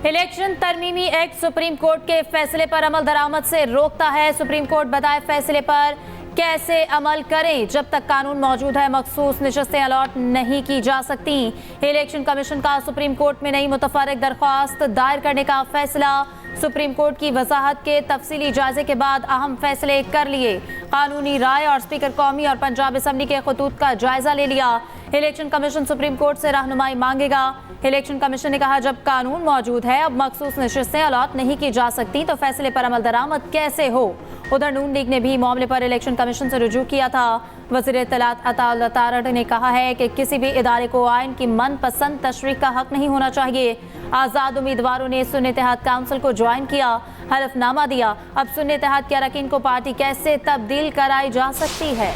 Election तरमीमी act supreme court के फैसले पर अमल दरामद से रोकता है। सुप्रीम कोर्ट बताए फैसले पर कैसे अमल करें। जब तक कानून मौजूद है मखसूस नशस्तें अलॉट नहीं की जा सकती। इलेक्शन कमीशन का सुप्रीम कोर्ट में नई मुतफर्रिक दरख्वास्त दायर करने का फैसला। सुप्रीम कोर्ट की वजाहत के तफसीली जायजे के बाद अहम फैसले कर लिए। कानूनी राय और स्पीकर कौमी और पंजाब असम्बली के खतूत का जायजा ले लिया। इलेक्शन कमीशन सुप्रीम कोर्ट से रहनुमाई मांगेगा। इलेक्शन कमीशन ने कहा जब कानून मौजूद है अब मखसूस नशिस्तें अलॉट नहीं की जा सकती तो फैसले पर अमल दरामद कैसे हो। उधर नून लीग ने भी मामले पर इलेक्शन कमीशन से रुजू किया था। वज़ीर इत्तलात अता तारड़ ने कहा है कि किसी भी इदारे को आइन की मनपसंद तशरीह का हक नहीं होना चाहिए। आज़ाद उम्मीदवारों ने सुन्नी इत्तेहाद काउंसिल को ज्वाइन किया, हलफनामा दिया। अब सुन्नी इत्तेहाद के अरकान को पार्टी कैसे तब्दील कराई जा सकती है।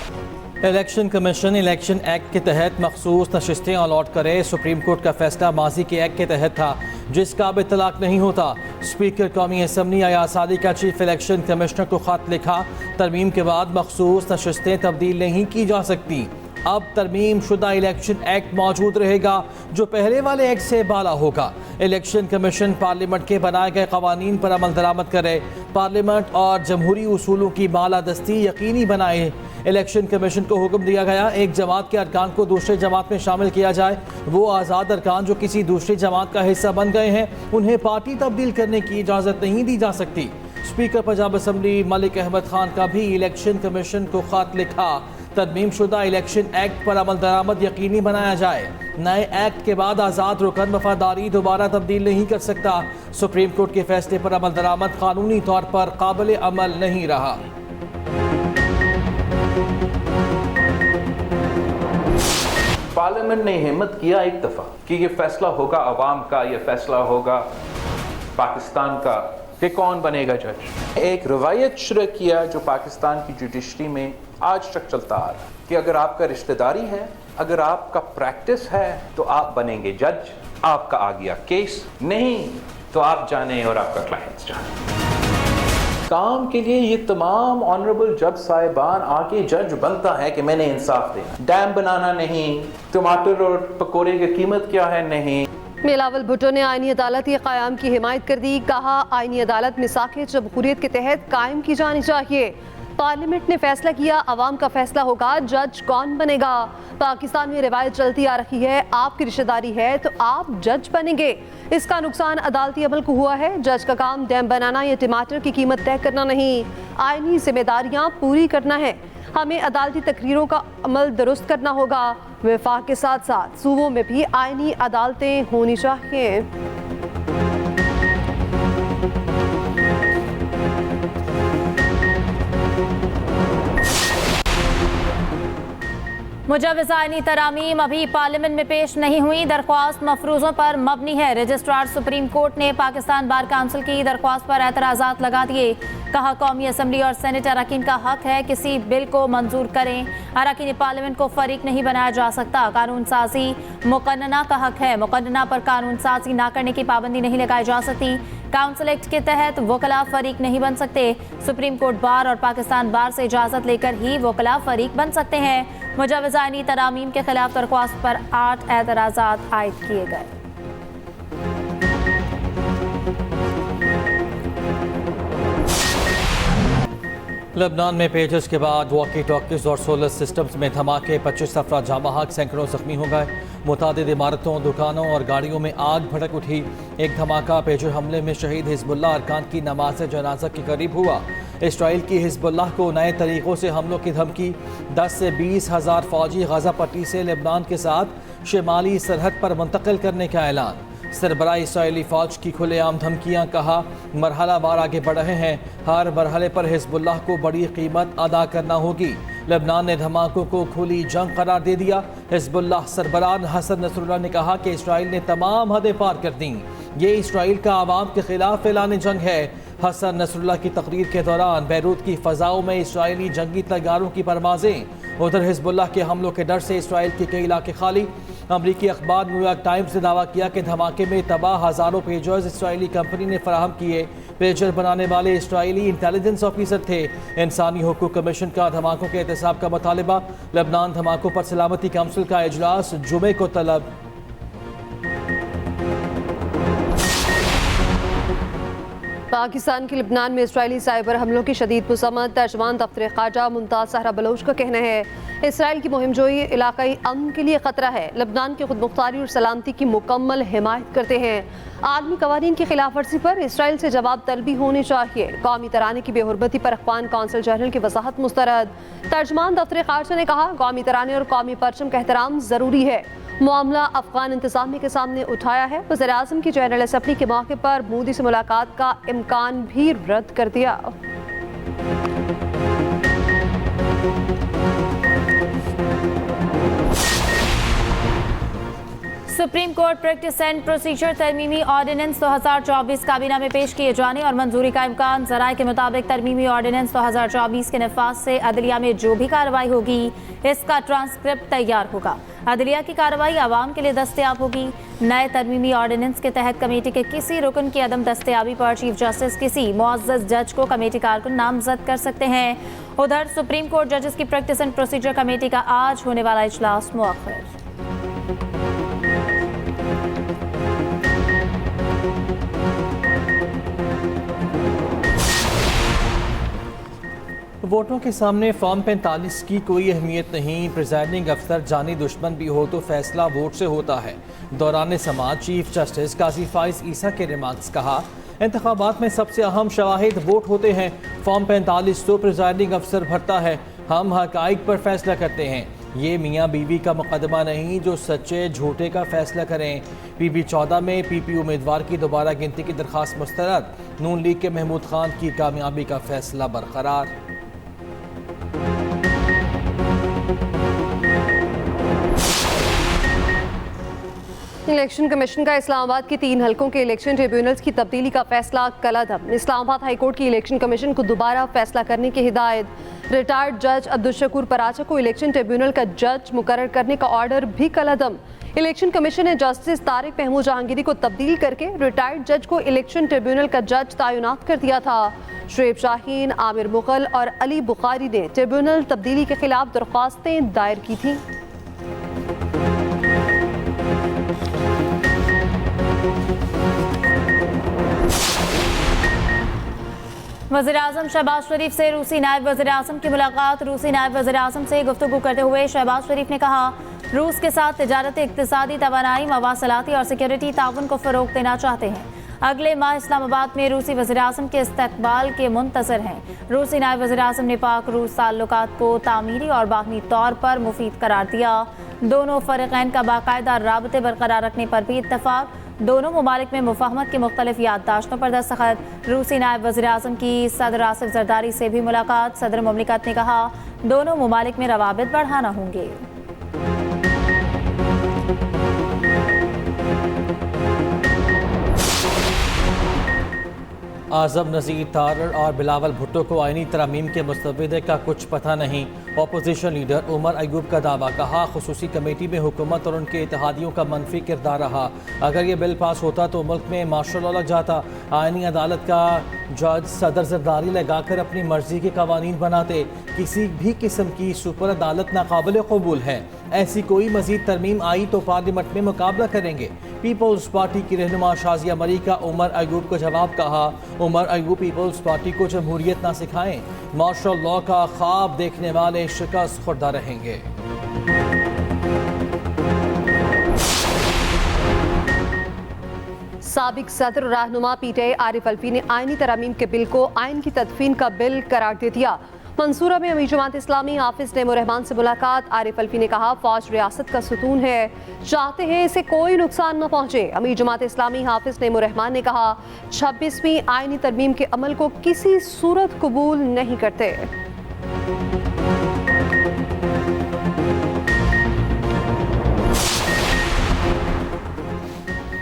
इलेक्शन कमीशन इलेक्शन एक्ट के तहत मखसूस नशिस्तें अलॉट करे। सुप्रीम कोर्ट का फैसला माजी के एक्ट के तहत था जिसका अब इतलाक नहीं होता। स्पीकर कौमी असम्बली आयासादी का चीफ इलेक्शन कमिश्नर को खत लिखा। तरमीम के बाद मखसूस नशिस्तें तब्दील नहीं की जा सकती। अब तरमीम शुदा इलेक्शन एक्ट मौजूद रहेगा जो पहले वाले एक्ट से बाला होगा। इलेक्शन कमीशन पार्लियामेंट के बनाए गए कवानीन पर अमल दरामद करे। पार्लियामेंट और जमहूरी उसूलों की बालादस्ती यकीनी बनाए। इलेक्शन कमीशन को हुक्म दिया गया एक जमात के अरकान को दूसरे जमात में शामिल किया जाए। वो आज़ाद अरकान जो किसी दूसरी जमात का हिस्सा बन गए हैं उन्हें पार्टी तब्दील करने की इजाज़त नहीं दी जा सकती। स्पीकर पंजाब असम्बली मलिक अहमद खान का भी इलेक्शन कमीशन को खत लिखा। तरमीम शुदा इलेक्शन एक्ट पर अमल दरामद यकीनी बनाया जाए। नए एक्ट के बाद आज़ाद रुकन वफादारी दोबारा तब्दील नहीं कर सकता। सुप्रीम कोर्ट के फैसले पर अमल दरामद कानूनी तौर पर काबिल अमल नहीं रहा। पार्लियामेंट ने हिम्मत किया एक दफ़ा कि ये फैसला होगा अवाम का, ये फैसला होगा पाकिस्तान का कि कौन बनेगा जज। एक रवायत शुरू किया जो पाकिस्तान की जुडिशरी में आज तक चलता आ रहा है कि अगर आपका रिश्तेदारी है, अगर आपका प्रैक्टिस है तो आप बनेंगे जज, आपका आ गया केस, नहीं तो आप जाने और आपका क्लाइंट जाने। काम के लिए ये तमाम ऑनरेबल जज साहिबान आके जज बनता है कि मैंने इंसाफ देना। डैम बनाना नहीं, टमाटर और पकौड़े की कीमत क्या है नहीं। बिलावल भुट्टो ने आईनी अदालत के क़याम की हिमायत कर दी। कहा आईनी अदालत मिसाक़ जमहूरियत के तहत कायम की जानी चाहिए। पार्लियामेंट ने फैसला किया, अवाम का फैसला होगा जज कौन बनेगा। पाकिस्तान में रिवायत चलती आ रही है आपकी रिश्तेदारी है तो आप जज बनेंगे। इसका नुकसान अदालती अमल को हुआ है। जज का काम डैम बनाना या टमाटर की कीमत तय करना नहीं, आईनी जिम्मेदारियां पूरी करना है। हमें अदालती तकरीरों का अमल दुरुस्त करना होगा। वफाक के साथ साथ सूबों में भी आईनी अदालतें होनी चाहिए। मुजव्वज़ आईनी तरामीम अभी पार्लियामेंट में पेश नहीं हुई। दरख्वास्त मफरूज़ों पर मबनी है। रजिस्ट्रार सुप्रीम कोर्ट ने पाकिस्तान बार काउंसिल की दरख्वास्त पर एतराज़ात लगा दिए। कहा कौमी असम्बली और सेनेट अरकान का हक है किसी बिल को मंजूर करें। अरकान पार्लियामेंट को फरीक नहीं बनाया जा सकता। कानून साजी मुकन्नना का हक है। मुकन्नना पर कानून साजी ना करने की पाबंदी नहीं लगाई जा सकती। काउंसिल एक्ट के तहत वकला फरीक नहीं बन सकते। सुप्रीम कोर्ट बार और पाकिस्तान बार से इजाज़त लेकर ही वकला फरीक बन सकते हैं। मुजव्वज़ आईनी तरामीम के खिलाफ दरख्वास्त पर 8 एतराज़ात आयद किए गए। लेबनान में पेजर्स के बाद वॉकी टॉकीज और सोलर सिस्टम्स में धमाके, 25 अफराद जाँ बहक, सैकड़ों जख्मी हो गए। मुतादिद इमारतों, दुकानों और गाड़ियों में आग भड़क उठी। एक धमाका पेजर हमले में शहीद हिजबुल्लाह अरकान की नमाज जनाजा के करीब हुआ। इसराइल की हिजबुल्लाह को नए तरीक़ों से हमलों की धमकी। 10 से 20 हज़ार फौजी गजा पट्टी से लेबनान के साथ शिमाली सरहद पर मुंतकिल करने का ऐलान। सरबराह इसराइली फ़ौज की खुलेआम धमकियाँ। कहा मरहला वार आगे बढ़ रहे हैं, हर मरहले पर हिजबुल्लाह को बड़ी कीमत अदा करना होगी। लेबनान ने धमाकों को खुली जंग करार दे दिया। हिजबुल्लाह सरबराह हसन नसरुल्लाह ने कहा कि इसराइल ने तमाम हदें पार कर दी। ये इसराइल का आवाम के खिलाफ फैलाने जंग है। हसन नसरुल्लाह की तकरीर के दौरान बैरूत की फ़ज़ाओं में इसराइली जंगी तैयारों की परवाज़ें। उधर हिजबुल्लाह के हमलों के डर से इसराइल के कई इलाके खाली। अमरीकी अखबार न्यूयॉर्क टाइम्स ने दावा किया कि धमाके में तबाह हज़ारों पेजर्स इसराइली कंपनी ने फराहम किए। पेजर बनाने वाले इसराइली इंटेलिजेंस ऑफिसर थे। इंसानी हुकूक कमीशन का धमाकों के एहतसाब का मुतालबा। लेबनान धमाकों पर सलामती काउंसिल का इजलास जुमे को तलब। पाकिस्तान के लबनान में इसराइली साइबर हमलों की शदीद मुज़म्मत। तर्जमान दफ्तर ख़ारजा मुमताज़ सहरा बलोच का कहना है इसराइल की मुहिमजोई इलाकाई अमन के लिए ख़तरा है। लबनान की खुदमुख्तारी और सलामती की मुकम्मल हिमायत करते हैं। आलमी कवानीन की खिलाफ वर्जी पर इसराइल से जवाब तलबी होनी चाहिए। कौमी तराने की बेहुरमती पर अख़वान कौंसिल जनरल की वजाहत मुस्तरद। तर्जमान दफ्तर ख़ारजा ने कहा कौमी तराने और कौमी परचम का एहतराम ज़रूरी है। मामला अफगान इंतजामिया के सामने उठाया है। वज़ीर-ए-आज़म की जनरल असम्बली के मौके पर मोदी से मुलाकात का इम्कान भी रद्द कर दिया। Supreme Court practice and procedure तरमीमी ऑर्डिनेंस 2024 काबीना में पेश किए जाने और मंजूरी का इम्कान। ज़राए के मुताबिक तरमीमी ऑर्डिनेंस 2024 के नफाज से अदलिया में जो भी कार्रवाई होगी इसका ट्रांसक्रिप्ट तैयार होगा। अदलिया की कार्रवाई आवाम के लिए दस्तयाब होगी। नए तरमीमी ऑर्डिनेंस के तहत कमेटी के किसी रुकन की अदम दस्तयाबी पर चीफ जस्टिस किसी मुअज़्ज़ज़ जज को कमेटी कारकुन नामजद कर सकते हैं। उधर सुप्रीम कोर्ट जजेस की प्रैक्टिस एंड प्रोसीजर कमेटी का आज होने वाला इजलास मुअख्खर। वोटों के सामने फॉर्म 45 की कोई अहमियत नहीं। प्रिजाइडिंग अफसर जानी दुश्मन भी हो तो फैसला वोट से होता है। दौरान समाअत चीफ जस्टिस काजी फाइज ईसा के रिमार्क्स। कहा इंतखाबात में सबसे अहम शवाहिद वोट होते हैं। फॉर्म 45 तो प्रिजाइडिंग अफसर भरता है। हम हकाइक पर फैसला करते हैं। ये मियाँ बीवी का मुकदमा नहीं जो सच्चे झूठे का फैसला करें। PB 14 में PP उम्मीदवार की दोबारा गिनती की दरख्वास्त मुस्तरद। नून लीग के महमूद खान की कामयाबी का फैसला बरकरार। इलेक्शन कमीशन का इस्लामाबाद के 3 हलकों के इलेक्शन ट्रिब्यूनल्स की तब्दीली का फैसला कलअदम। इस्लामाबाद हाई कोर्ट की इलेक्शन कमीशन को दोबारा फैसला करने की हिदायत। रिटायर्ड जज अब्दुल शकूर पराचा को इलेक्शन ट्रिब्यूनल का जज मुकर्रर करने का ऑर्डर भी कलअदम। इलेक्शन कमीशन ने जस्टिस तारिक महमूद जहांगीरी को तब्दील करके रिटायर्ड जज को इलेक्शन ट्रिब्यूनल का जज तैनात कर दिया था। शुएब शाहीन, आमिर मुगल और अली बुखारी ने ट्रिब्यूनल तब्दीली के खिलाफ दरख्वास्तें दायर की थी। वज़ीर-ए-आज़म शहबाज शरीफ से रूसी नायब वज़ीर-ए-आज़म की मुलाकात। रूसी नायब वज़ीर-ए-आज़म से गुफ्तगू करते हुए शहबाज शरीफ ने कहा रूस के साथ तिजारत, इक़्तिसादी, तवानाई, मवासलाती और सिक्योरिटी ताउन को फ़रोग़ देना चाहते हैं। अगले माह इस्लामाबाद में रूसी वज़ीर-ए-आज़म के इस्तक़बाल के मुंतज़र हैं। रूसी नायब वज़ीर-ए-आज़म ने पाक रूस ताल्लुकात को तामीरी और बाहमी तौर पर मुफीद करार दिया। दोनों फ़रीक़ैन का बाकायदा राबते बरकरार रखने पर भी इत्तफ़ाक़। दोनों ममालिक में मुफ़ाहमत की मुख्तलिफ याददाश्तों पर दस्तखत। रूसी नायब वज़ीर-ए-आज़म की सदर आसिफ ज़रदारी से भी मुलाकात। सदर मुमलिकत ने कहा दोनों ममालिक में रवाबित बढ़ाना होंगे। आज़म नज़ीर तारर और बिलावल भुट्टो को आईनी तरमीम के मुस्तविदे का कुछ पता नहीं। अपोजिशन लीडर उमर अयूब का दावा। कहा खुसूसी कमेटी में हुकूमत और उनके इत्तेहादियों का मनफी किरदार रहा। अगर ये बिल पास होता तो मुल्क में मार्शल लॉ लग जाता। आईनी अदालत का जज सदर जरदारी लगाकर अपनी मर्जी के कवानीन बनाते। किसी भी किस्म की सुपर अदालत नाकाबिल कबूल है। ऐसी कोई मजीद तरमीम आई तो पार्लियामेंट में मुकाबला करेंगे। पीपल्स पार्टी की रहनुमा शाजिया मरी का उमर अयूब को जवाब। कहा उमर अयूब पीपल्स पार्टी को जमहूरियत ना सिखाएं। मार्शल लॉ का ख्वाब देखने वाले शिकस्त खुर्दा रहेंगे। साबिक सदर रहनुमा PTI आरिफ अलवी ने आईनी तरमीम के बिल को आइन की तदफीन का बिल करार दे दिया। मंसूरा में अमीर जमात इस्लामी हाफिज नईमुर रहमान से मुलाकात। आरिफ अलवी ने कहा फौज रियासत का सुतून है, चाहते हैं इसे कोई नुकसान न पहुंचे। अमीर जमात इस्लामी हाफिज नईमुर रहमान ने कहा 26वीं आईनी तरमीम के अमल को किसी सूरत कबूल नहीं करते।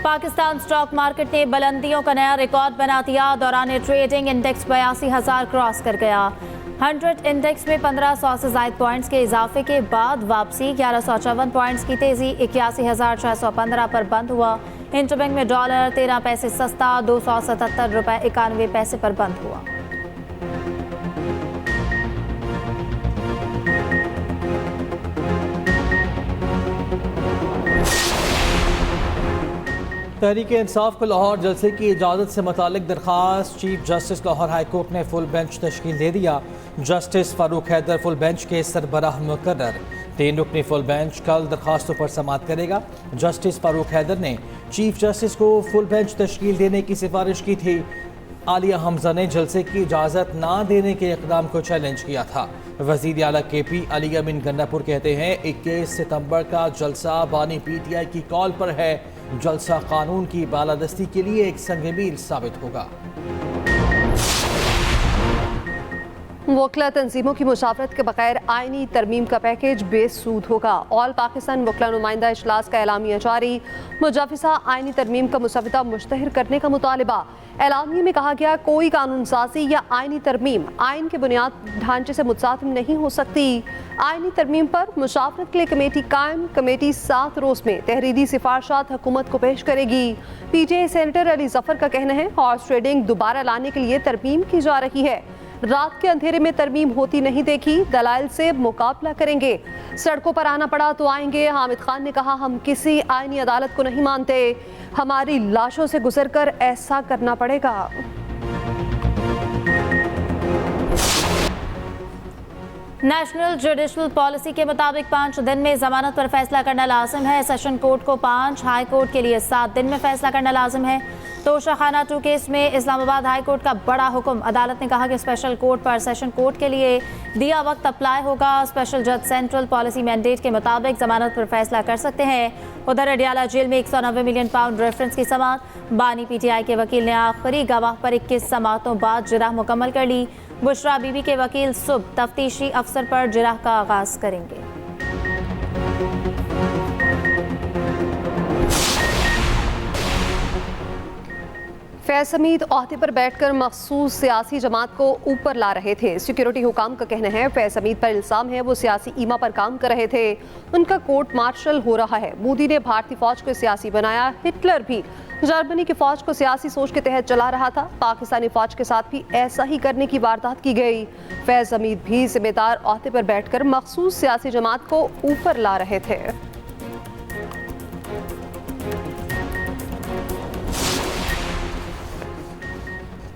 पाकिस्तान स्टॉक मार्केट ने बुलंदियों का नया रिकॉर्ड बना दिया। दौरान ट्रेडिंग इंडेक्स 82,000 क्रॉस कर गया। 100 इंडेक्स में 1500 से ज़ायद पॉइंट्स के इजाफे के बाद वापसी। 1154 पॉइंट्स की तेजी 81,615 पर बंद हुआ। इंटरबैंक में डॉलर 13 पैसे सस्ता 277 रुपये 91 पैसे पर बंद हुआ। तहरीक इंसाफ को लाहौर जलसे की इजाज़त से मुतालिक दरख्वास्त chief justice Lahore high court ने फुल बेंच तश्कील दे दिया। Justice Farooq Haider full bench के सरबराह मुकर्रर। 3 रुकनी फुल बेंच कल दरख्वास्तों पर समाअत करेगा। जस्टिस फारूक हैदर ने चीफ जस्टिस को फुल बेंच तश्कील देने की सिफारिश की थी। आलिया हमजा ने जलसे की इजाज़त ना देने के इक़दाम को चैलेंज किया था। वज़ीर आला KP अली अमीन गन्नापुर कहते हैं 21 सितंबर का जलसा बानी PTI की कॉल पर है। जलसा कानून की बालादस्ती के लिए एक संग-ए-मील साबित होगा। वकला तंजीमों की मुशावरत के बगैर आइनी तरमीम का पैकेज बेसूद होगा। ऑल पाकिस्तान वकला नुमाइंदा इजलास का एलामिया जारी। मुजाविजा आइनी तरमीम का मुसवदा मुश्तहर करने का मुतालिबा। एलामिया में कहा गया कोई कानून साजी या आइनी तरमीम आइन के बुनियाद ढांचे से मुतसातिम नहीं हो सकती। आइनी तरमीम पर मुशावरत के लिए कमेटी कायम। कमेटी 7 रोज में तहरीरी सिफारशात हुकूमत को पेश करेगी। PTI सेनेटर अली जफर का कहना है हॉर्स ट्रेडिंग दोबारा लाने के लिए तरमीम की जा रही है। रात के अंधेरे में तरमीम होती नहीं देखी, दलाइल से मुकाबला करेंगे। सड़कों पर आना पड़ा तो आएंगे। हामिद खान ने कहा हम किसी आईनी अदालत को नहीं मानते, हमारी लाशों से गुजरकर ऐसा करना पड़ेगा। नेशनल जुडिशल पॉलिसी के मुताबिक 5 दिन में जमानत पर फैसला करना लाजिम है। सेशन कोर्ट को 5, हाई कोर्ट के लिए 7 दिन में फैसला करना लाजिम है। तोशाखाना 2 केस में इस्लामाबाद हाई कोर्ट का बड़ा हुक्म। अदालत ने कहा कि स्पेशल कोर्ट पर सेशन कोर्ट के लिए दिया वक्त अप्लाई होगा। स्पेशल जज सेंट्रल पॉलिसी मैंडेट के मुताबिक जमानत पर फैसला कर सकते हैं। उधर अडियाला जेल में 190 मिलियन पाउंड रेफरेंस की समाअत। बानी PTI के वकील ने आखिरी गवाह पर 21 समाअतों बाद जिरह मुकम्मल कर ली। बुशरा बीबी के वकील सुबह तफ्तीशी अफसर पर जिरह का आगाज करेंगे। फैज हमीद ओहदे पर बैठकर मखसूस सियासी जमात को ऊपर ला रहे थे। सिक्योरिटी हुकाम का कहना है फैज हमीद पर इल्जाम है वो सियासी ईमा पर काम कर रहे थे। उनका कोर्ट मार्शल हो रहा है। मोदी ने भारतीय फौज को सियासी बनाया। हिटलर भी जर्मनी की फौज को सियासी सोच के तहत चला रहा था। पाकिस्तानी फौज के साथ भी ऐसा ही करने की वारदात की गई। फैज हमीद भी जिम्मेदार ओहदे पर बैठकर मखसूस सियासी जमात को ऊपर ला रहे थे।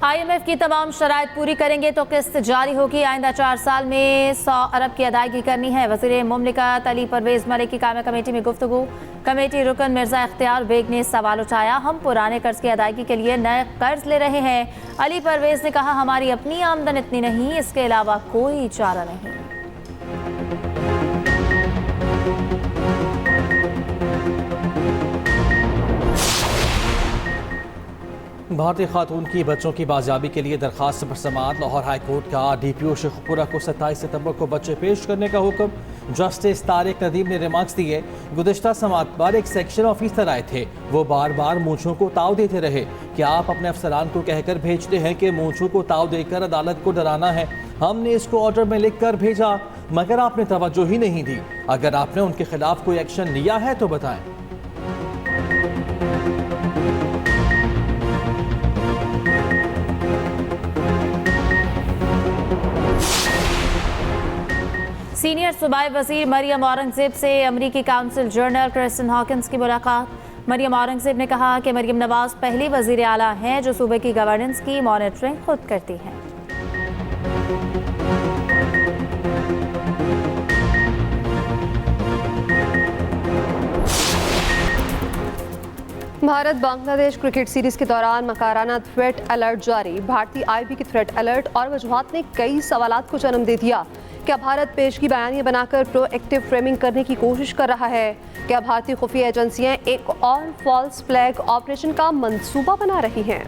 IMF की तमाम शराइत पूरी करेंगे तो किस्त जारी होगी। आइंदा 4 साल में 100 अरब की अदायगी करनी है। वज़ीर मुमलिकत अली परवेज मलिक की कायमा कमेटी में गुफ्तगू। कमेटी रुकन मिर्जा इख्तियार बेग ने सवाल उठाया हम पुराने कर्ज की अदायगी के लिए नए कर्ज ले रहे हैं। अली परवेज ने कहा हमारी अपनी आमदन इतनी नहीं, इसके अलावा कोई चारा नहीं। भारतीय खातून की बच्चों की बाजियाबी के लिए दरखास्त पर समाअत। लाहौर हाई कोर्ट का DPO शेखपुरा को 27 सितंबर को बच्चे पेश करने का हुक्म। जस्टिस तारिक नदीम ने रिमार्क्स दिए गुज़िश्ता समाअत पर एक सेक्शन ऑफिसर आए थे, वो बार बार मूंछों को ताव देते रहे। क्या आप अपने अफसरान को कहकर भेजते हैं कि मूंछों को ताव देकर अदालत को डराना है? हमने इसको ऑर्डर में लिख कर भेजा मगर आपने तवज्जो ही नहीं दी। अगर आपने उनके खिलाफ कोई एक्शन लिया है तो बताएं। सीनियर सूबाई वजीर मरियम औरंगजेब से अमरीकी काउंसिल जनरल क्रिस्टन हॉकिंस की मुलाकात। मरियम औरंगजेब ने कहा कि मरियम नवाज पहली वजीर आला हैं जो सूबे की गवर्नेंस की मॉनिटरिंग खुद करती हैं। भारत बांग्लादेश क्रिकेट सीरीज के दौरान मकाराना थ्रेट अलर्ट जारी। भारतीय IB की थ्रेट अलर्ट और वजूहात ने कई सवालात को जन्म दे दिया। क्या भारत पेशगी बयानियां बनाकर प्रोएक्टिव फ्रेमिंग करने की कोशिश कर रहा है? क्या भारतीय खुफिया एजेंसियां एक और फॉल्स फ्लैग ऑपरेशन का मंसूबा बना रही हैं?